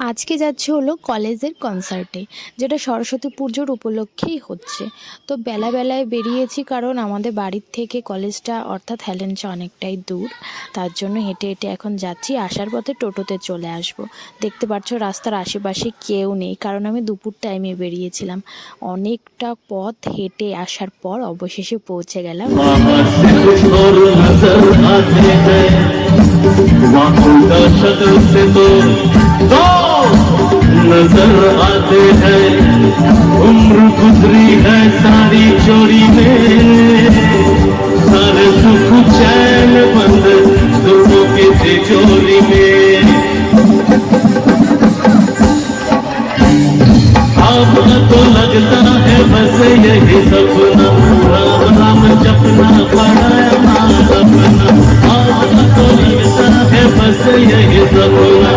আজকে যাচ্ছি হলো কলেজের কনসার্টে, যেটা সরস্বতী পুজোর উপলক্ষেই হচ্ছে। তো বেলায় বেরিয়েছি, কারণ আমাদের বাড়ির থেকে কলেজটা অর্থাৎ হেলেঞ্চা অনেকটাই দূর। তার জন্য হেঁটে হেঁটে এখন যাচ্ছি, আসার পথে টোটোতে চলে আসব। দেখতে পাচ্ছ রাস্তার আশেপাশে কেউ নেই, কারণ আমি দুপুর টাইমে বেরিয়েছিলাম। অনেকটা পথ হেঁটে আসার পর অবশেষে পৌঁছে গেলাম। नजर आते हैं उम्र गुजरी है सारी चोरी में सारे सुख चैन बंद दुखों के तिजोरी में अब तो लगता है बस यही सपना राम राम जपना पड़ा अपना अब तो लगता है बस यही सपना